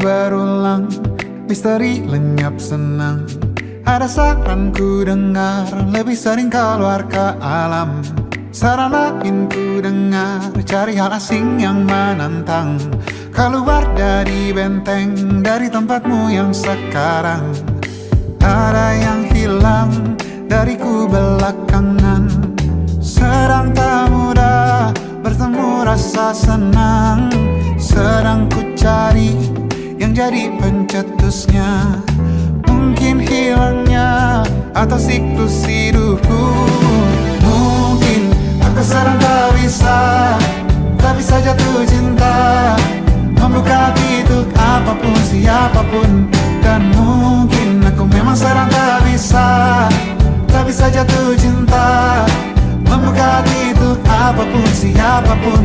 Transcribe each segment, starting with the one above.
berulang, misteri lenyap senang. Ada saran ku dengar, lebih sering keluar ke alam. Saran lain ku dengar, cari hal asing yang menantang. Keluar dari benteng, dari tempatmu yang sekarang. Ada yang hilang dariku belakangan. Sedang tak mudah bertemu rasa senang. Sedang ku cari yang jadi pencetusnya. Mungkin hilangnya atau siklus hidupku. Mungkin aku sedang tak bisa jatuh cinta, membuka hati untuk apapun, siapapun. Dan mungkin aku memang sedang tak bisa jatuh cinta, membuka hati untuk apapun, siapapun.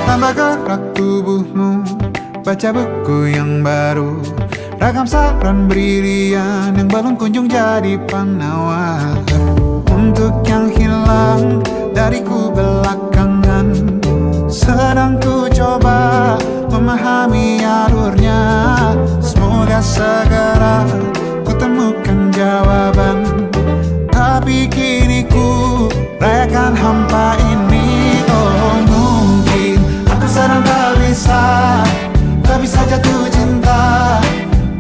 Tambah gerak tubuhmu, baca buku yang baru, ragam saran brilian yang belum kunjung jadi penawar. Untuk yang hilang dariku belakangan, sedang ku coba memahami alurnya. Semoga segera ku temukan jawaban. Tapi kini ku rayakan hampa ini. Oh, mungkin aku sedang tak bisa jatuh cinta,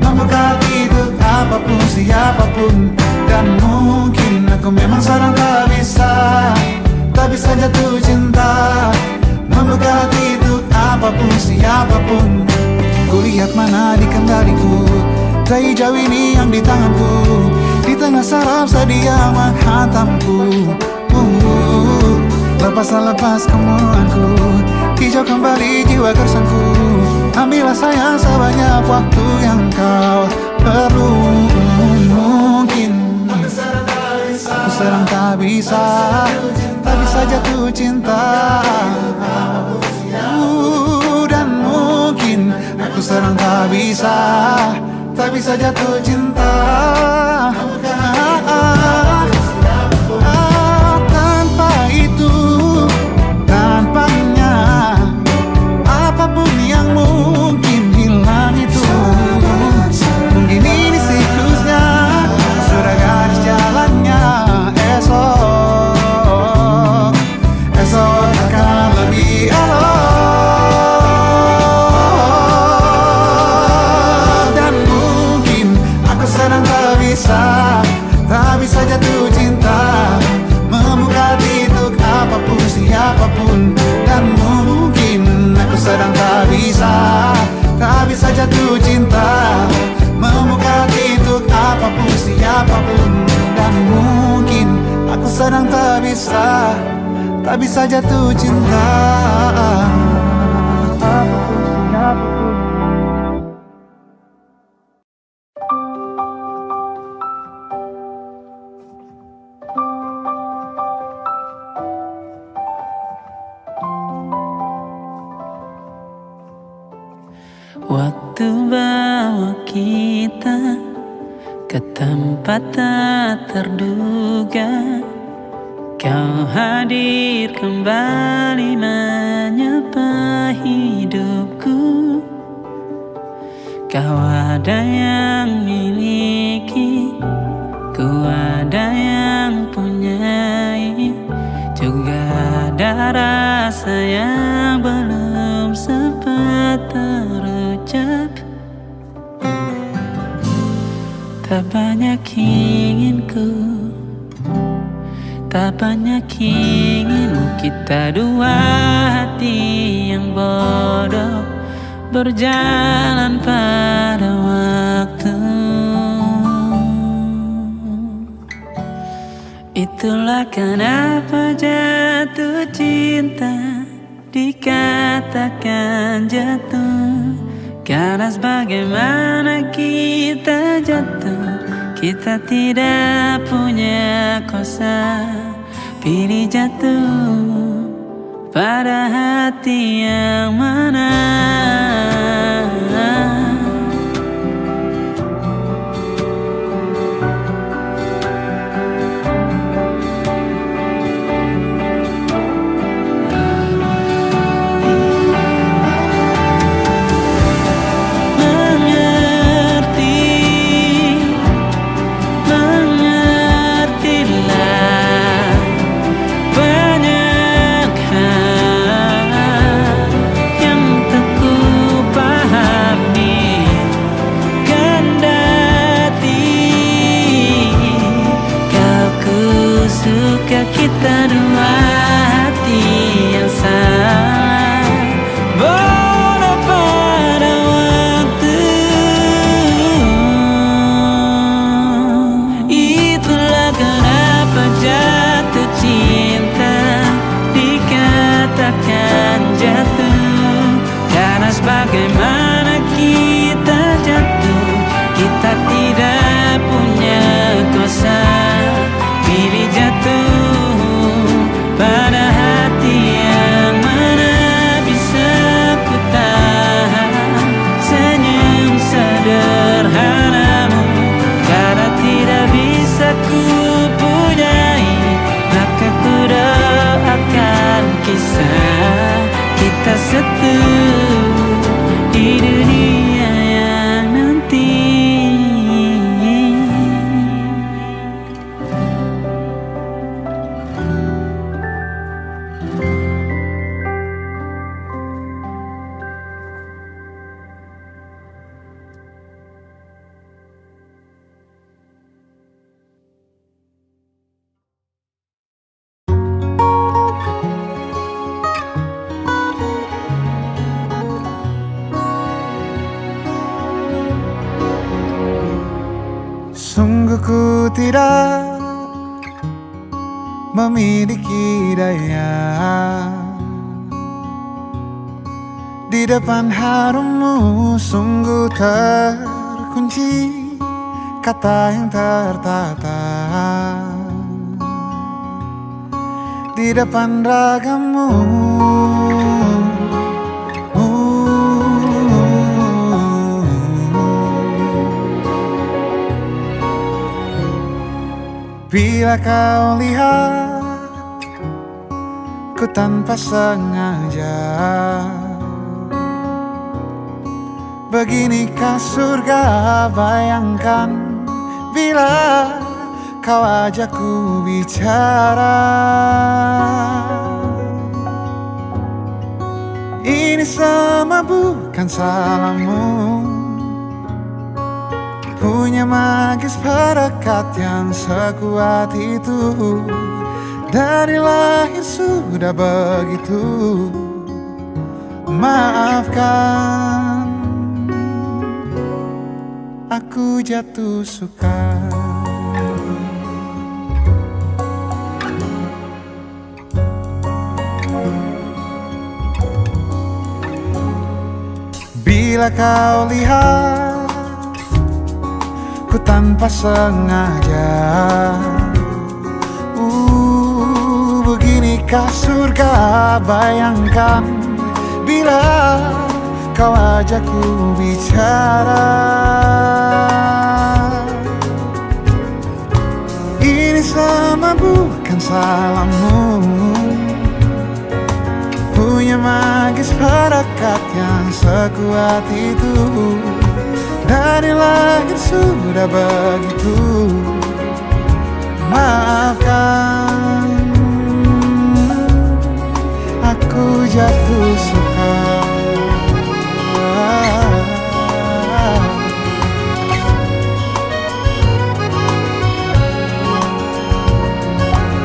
membuka hati untuk apapun, siapapun. Dan mungkin aku memang sedang tak bisa jatuh cinta, membuka hati untuk apapun, siapapun. Kulihat mana di kendaliku, bayi jauh ini yang di tanganku. Di tengah saraf sedia menghantamku. Lepas kemuanku, hijau kembali jiwa gersangku. Ambillah sayang sebanyak waktu yang kau perlu. Mungkin aku sedang tak bisa jatuh cinta. Dan mungkin aku sedang tak bisa jatuh cinta. Tanpa itu, tanpanya, apapun yang mungkin hilang itu. Mungkin ini siklusnya, sudah garis jalannya. Esok akan lebih elok. Dan mungkin aku sedang tak bisa jatuh cinta, membuka hati untuk apapun, siapapun. Dan mungkin aku sedang tak bisa jatuh cinta, membuka hati untuk apapun, siapapun. Dan mungkin aku sedang tak bisa jatuh cinta. Waktu bawa kita ke tempat tak terduga. Kau hadir kembali menyapa hidupku. Kau ada yang miliki, ku ada yang punyai. Juga ada rasa yang belum sempat terucap. Tak banyak inginku, tak banyak inginmu. Kita dua hati yang bodoh berjalan pada waktu. Itulah kenapa jatuh cinta dikatakan jatuh. Karena bagaimana kita jatuh, kita tidak punya kuasa. Pilih jatuh pada hati yang mana. Untukku tidak memiliki daya di depan harummu, sungguh terkunci kata yang tertata di depan ragamu. Bila kau lihat ku tanpa sengaja, beginikah surga? Bayangkan bila kau ajakku bicara. Ini semua bukan salahmu, punya magis perekat yang sekuat itu. Dari lahir sudah begitu. Maafkan, aku jatuh suka. Bila kau lihat ku tanpa sengaja, beginikah surga? Bayangkan bila kau ajakku bicara. Ini semua bukan salahmu, punya magis perekat yang sekuat itu. Dari lahir sudah begitu. Maafkan, aku jatuh suka.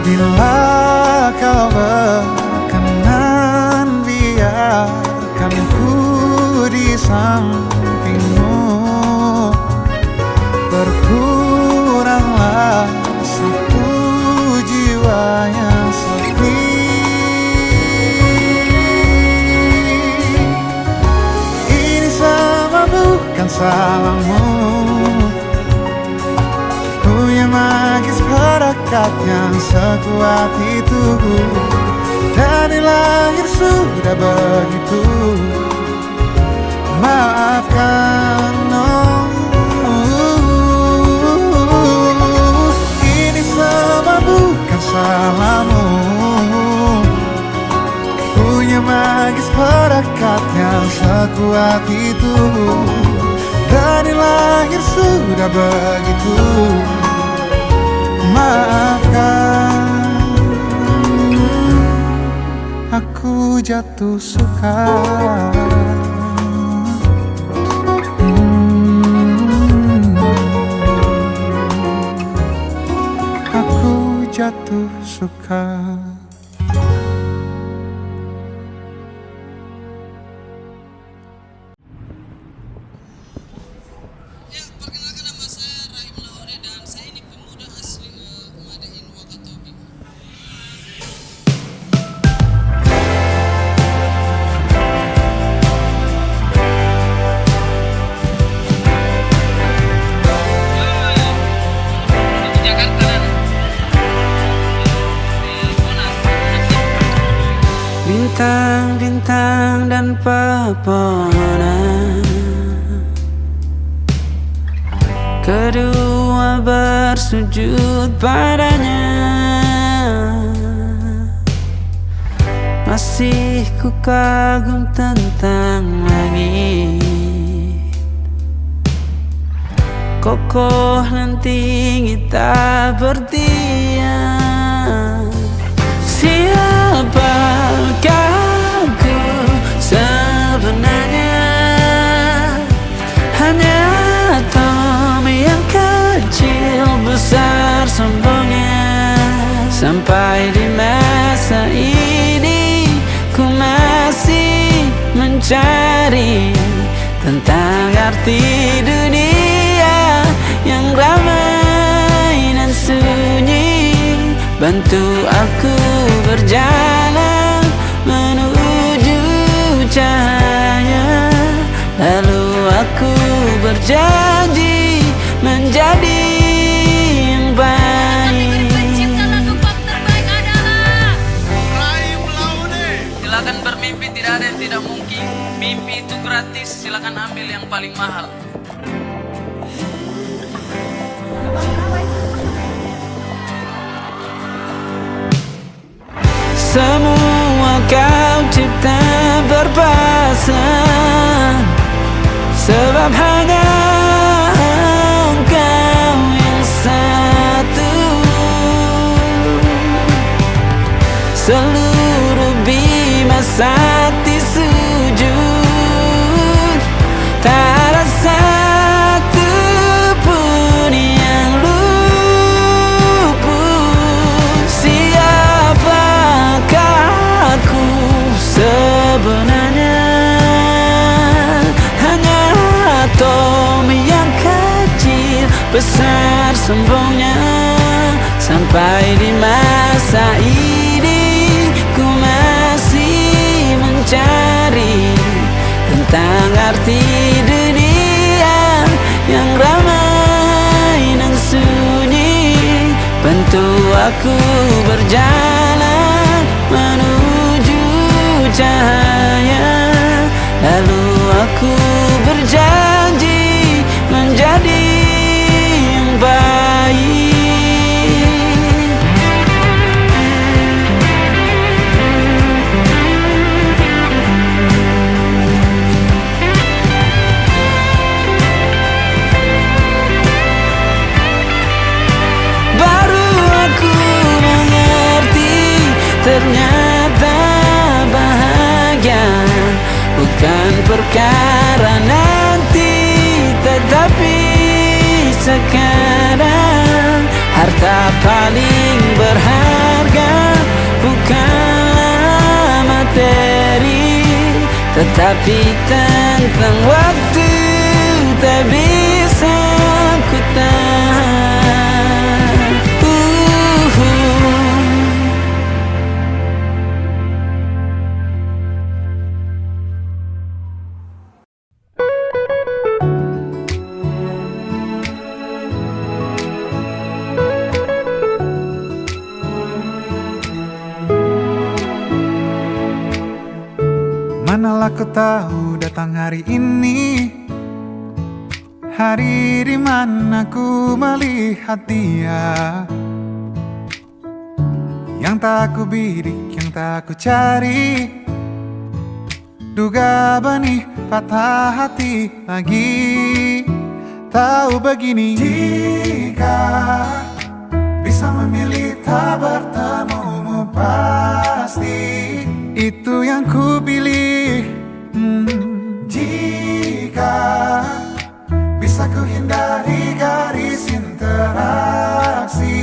Bila kau berkenan, biarkan ku di sampingmu. Berkuranglah satu jiwa yang sepi. Ini semua bukan salahmu, punya magis perekat yang sekuat itu. Dari lahir sudah begitu. Maafkan, ini semua bukan salahmu, punya magis perekat yang sekuat itu. Dari lahir sudah begitu. Maafkan, aku jatuh suka. Aku jatuh suka. Ya, perkenalkan nama saya Rahim Lahore dan saya ini pemuda asli Madain Wakatobi. Bintang-bintang dan pepohonan, kedua bersujud padanya. Masih ku kagum tentang langit, kokoh dan tinggi tak bertiang. Siapakah aku sebenarnya? Hanya atom yang kecil besar sombongnya. Sampai di masa ini ku masih mencari tentang arti dunia yang ramai bantu aku berjalan menuju cahaya. Lalu aku berjanji menjadi yang baik. Pencipta lagu pop terbaik adalah Rahim Laune. Silakan bermimpi, tidak ada yang tidak mungkin. Mimpi itu gratis, silakan ambil yang paling mahal. Semua kau cipta berpasang, sebab hanya engkau yang satu. Seluruh bima sakti sujud, tak ada satu pun yang luput. Siapakah aku sebenarnya? Hanya atom yang kecil, besar sombongnya. Sampai di masa ini ku masih mencari tentang arti dunia yang ramai dan sunyi. Bantu aku berjalan menuju cahaya. Lalu aku berjanji menjadi yang baik. Baru aku mengerti, ternyata bahagia bukan perkara nanti, tetapi sekarang. Harta paling berharga bukanlah materi, tetapi tentang waktu tak bisa ku tahan. Manalah kau tahu datang hari ini, hari di mana ku melihat dia, yang tak ku bidik, yang tak ku cari. Duga benih patah hati lagi. Tahu begini, jika bisa memilih tak bertemumu, pasti itu yang ku pilih. Jika bisa ku hindari garis interaksi,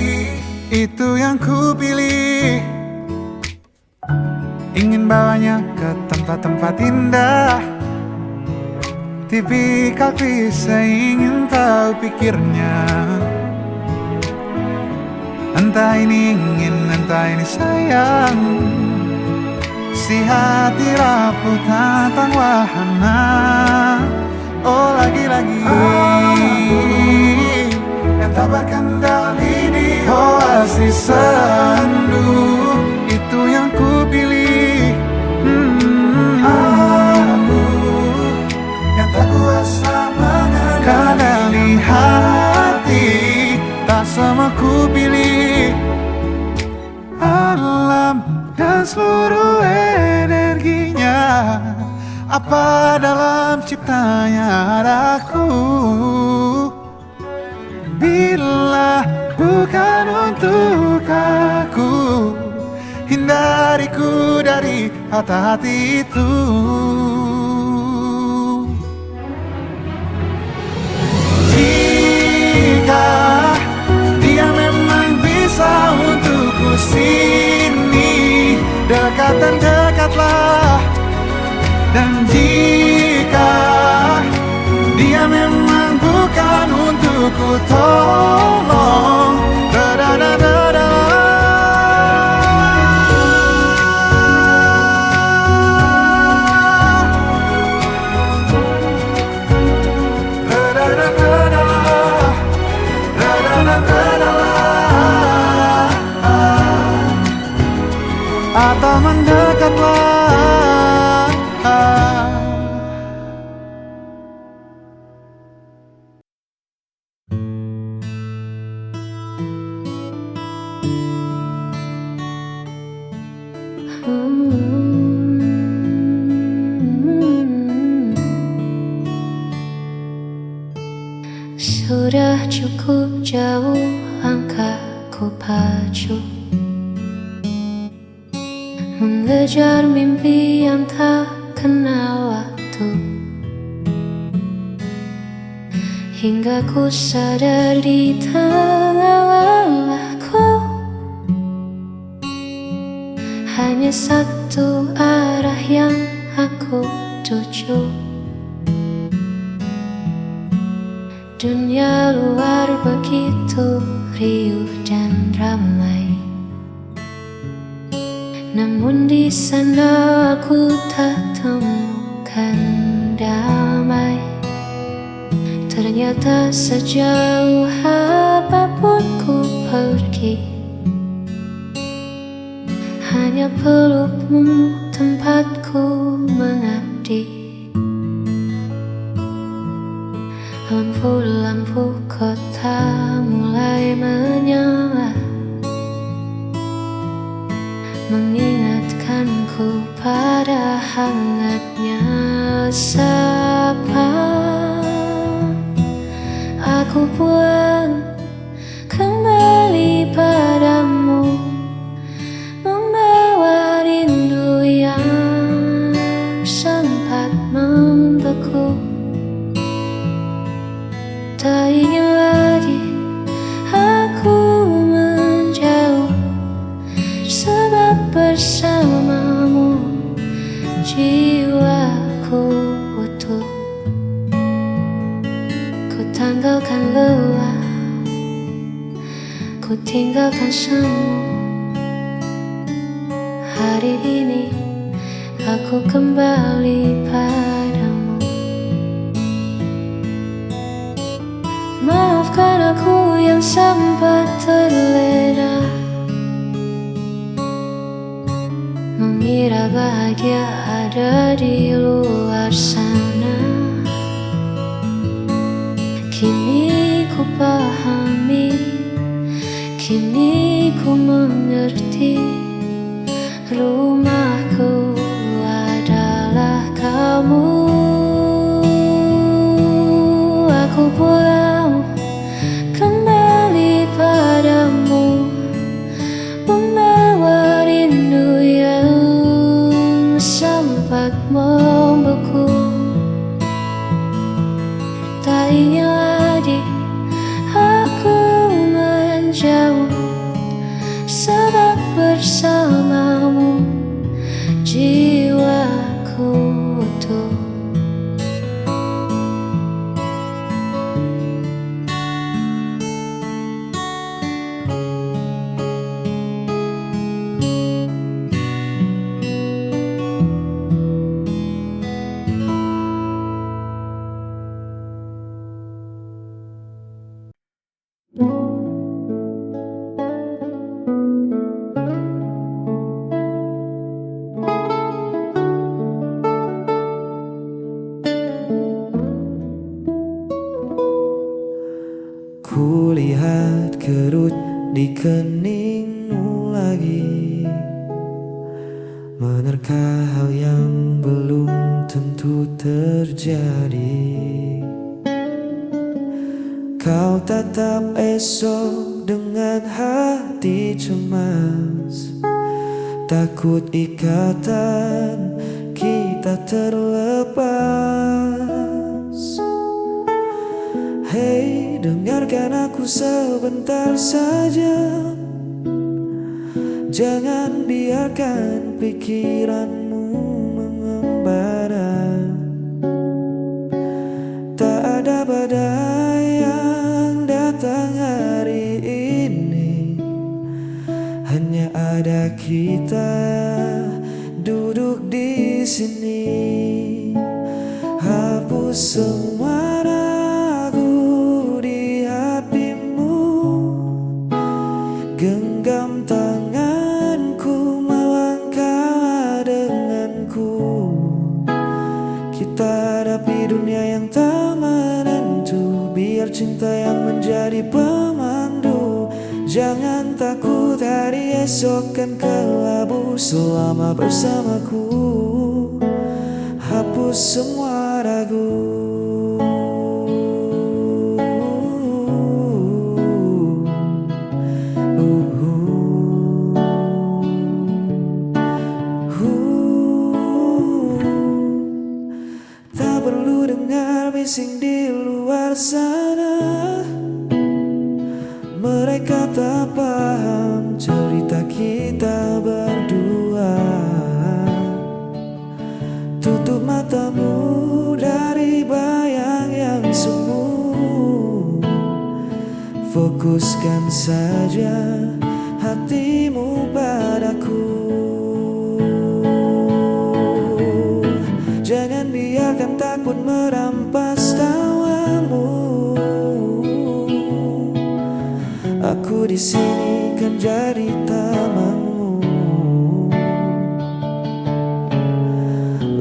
itu yang ku pilih. Ingin bawanya ke tempat-tempat indah, tipikal klise ingin tahu pikirnya. Entah ini ingin, entah ini sayang, si hati rapuh tentang wahana. Oh lagi-lagi yang tak berkendali di oasis sendu, itu yang ku pilih. Aku yang tak kuasa mengendali hati, tak sama ku pilih. Alam dan seluruh energinya, apa dalam ciptanya ada aku. Bila bukan untuk aku, hindariku dari hati-hati itu. Jika dia memang bisa untukku sini, dekat dan dekatlah. Dan jika dia memang bukan untukku, tolong da-da-da-da-da. kata mendekatlah. Sudah cukup jauh langkahku pacu mengejar mimpi yang tak kenal waktu, hingga ku sadar di tengah lelahku hanya satu arah yang aku tuju. Dunia luar begitu riuh dan ramai, namun di sana aku tak temukan damai. Ternyata sejauh apapun ku pergi, hanya pelukmu tempatku mengabdi. Lampu-lampu kota mulai menyala, mengingatkanku pada hangatnya sapa. Aku pulang kembali padamu, membawa rindu yang sempat membeku. Tak ingin lagi aku menjauh, sebab bersamamu jiwaku utuh. Ku tanggalkan lelah, ku tinggalkan semu. Hari ini aku kembali padamu. Maafkan aku yang sempat terlena, mengira bahagia ada di luar sana. Kini ku pahami, kini ku mengerti, rumahku adalah kamu. Aku pulang kembali padamu, membawa rindu yang sempat membeku. Tak ingin lagi aku menjauh, sebab bersamamu jiwaku utuh. Kulihat kerut di keningmu lagi, menerka hal yang belum tentu terjadi. Kau tatap esok dengan hati cemas, takut ikatan kita terlepas. Hei, dengarkan aku sebentar saja. Jangan biarkan pikiranmu mengembara. Tak ada badai yang datang hari ini, hanya ada kita duduk di sini. Hapus semua ragu di hatimu, genggam tanganku melangkah biar cinta yang menjadi pemandu. Jangan takut, hari esok kan kelabu. Selama bersamaku, hapus semua ragu. Tak perlu dengar bising di luar sana. Mereka tak paham cerita kita berdua. Tutup matamu dari bayang yang semu. Fokuskan saja hatimu padaku. Jangan biarkan takut merampas tawamu. Aku di sini kan jadi tamanmu.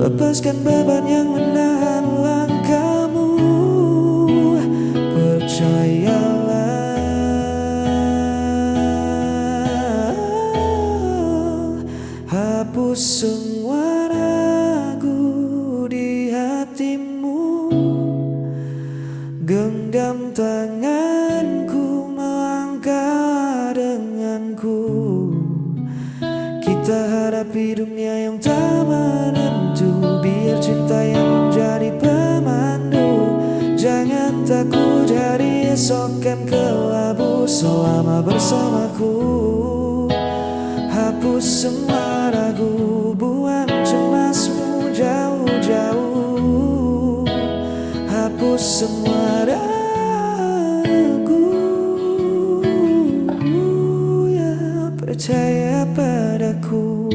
Lepaskan beban yang menahan langkahmu. Percayalah, hapus semua ragu di hatimu. Genggam tanganku, melangkah denganku. Kita hadapi dunia yang tak menentu. Biar cinta yang menjadi pemandu. Jangan takut, hari esok kan kelabu. Selama bersamaku, hapus semua ragu. Buang cemasmu jauh-jauh. Hapus semua ragu. Ya, percaya padaku.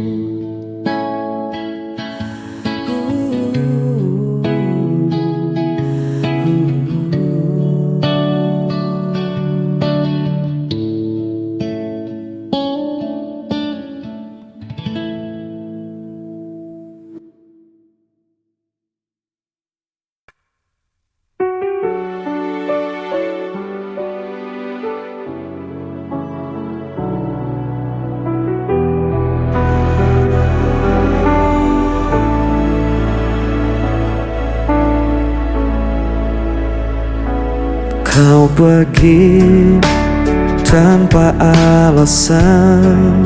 Kau pergi tanpa alasan,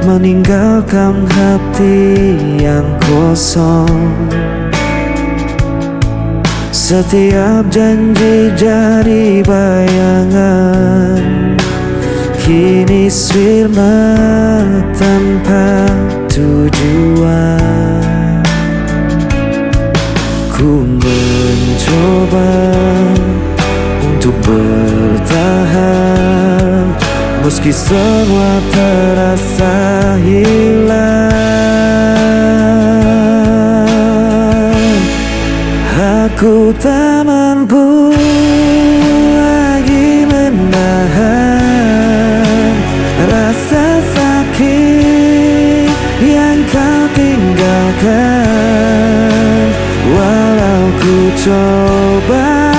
meninggalkan hati yang kosong. Setiap janji jadi bayangan, kini sirna tanpa tujuan. Ku mencoba untuk bertahan, meski semua terasa hilang. Aku tak mampu lagi menahan rasa sakit yang kau tinggalkan. Walau ku coba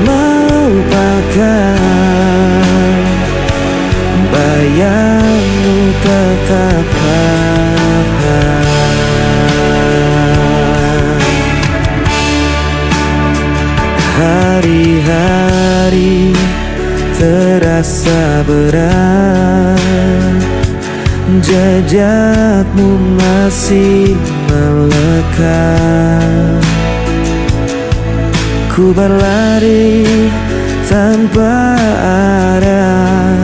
melupakan, bayangmu tetap ada. Hari-hari terasa berat, jejakmu masih melekat. Ku berlari tanpa arah,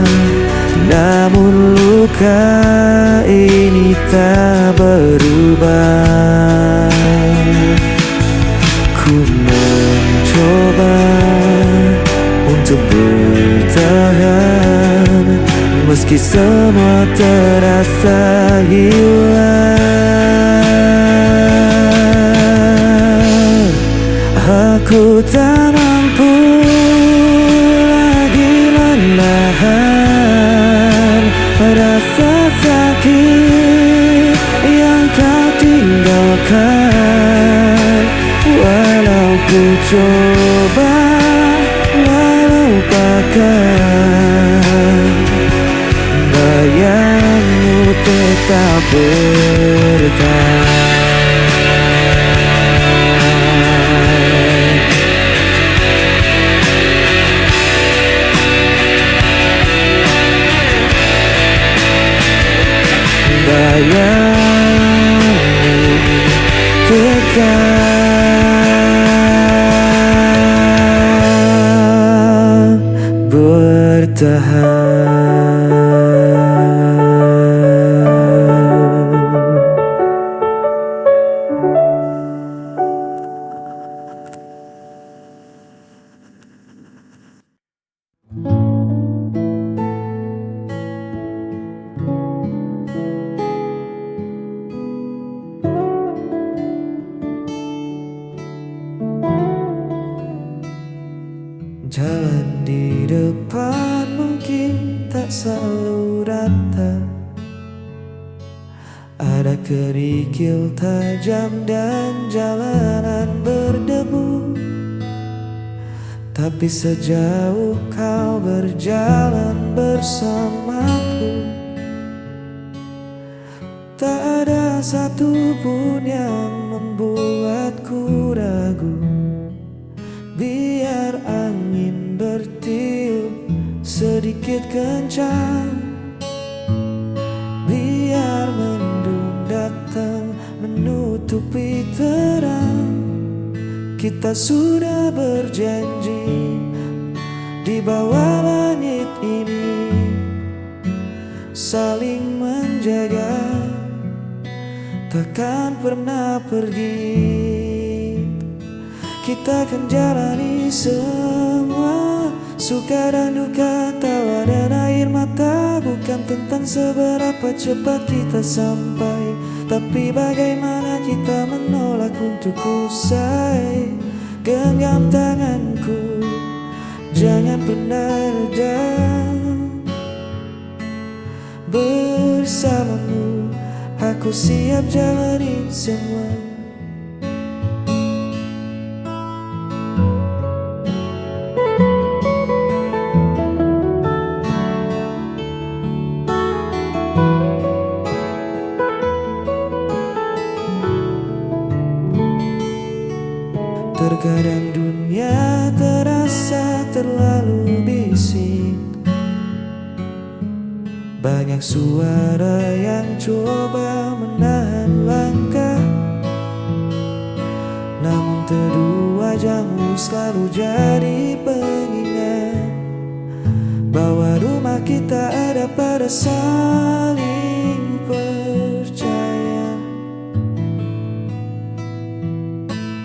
namun luka ini tak berubah. Ku mencoba untuk bertahan, meski semua terasa hilang. Aku tak mampu lagi menahan rasa sakit yang kau tinggalkan. Walau ku Coba lupakan, bayangmu tetap bertahan. Bayangmu tetap bertahan. Jalan di depan mungkin tak selalu rata, ada kerikil tajam dan jalanan berdebu. Tapi sejauh kau berjalan bersamaku, tak ada satupun yang membuatku ragu. Biar angin bertiup sedikit kencang, biar mendung datang menutupi terang, kita sudah berjanji di bawah langit ini saling menjaga, takkan pernah pergi. Kita akan jalani semua, suka dan duka, tawa dan air mata. Bukan tentang seberapa cepat kita sampai, tapi bagaimana kita menolak untuk usai. Genggam tanganku, jangan pernah reda. Bersamamu, aku siap jalani semua. Terkadang dunia terasa terlalu bising, banyak suara yang coba menahan langkah. Namun teduh wajahmu selalu jadi pengingat bahwa rumah kita ada pada saling percaya.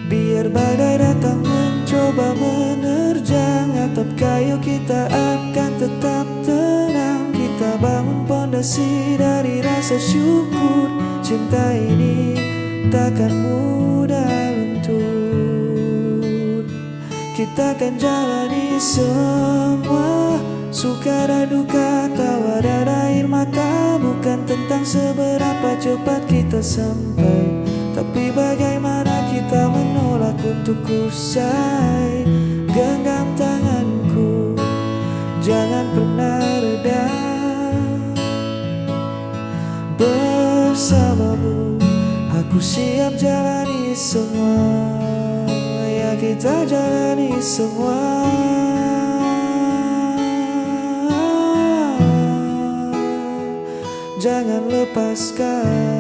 Biar badai datang mencoba menerjang atap kayu, kita akan tetap tenang. Kita bangun pondasi dari rasa syukur, cinta ini takkan mudah luntur. Kita akan jalani semua, suka dan duka, tawa dan air mata. Bukan tentang seberapa cepat kita sampai, tapi bagaimana kita menolak untuk usai. Genggam tanganku, jangan pernah reda. Bersamamu, aku siap jalani semua. Ya kita jalani semua. Jangan lepaskan.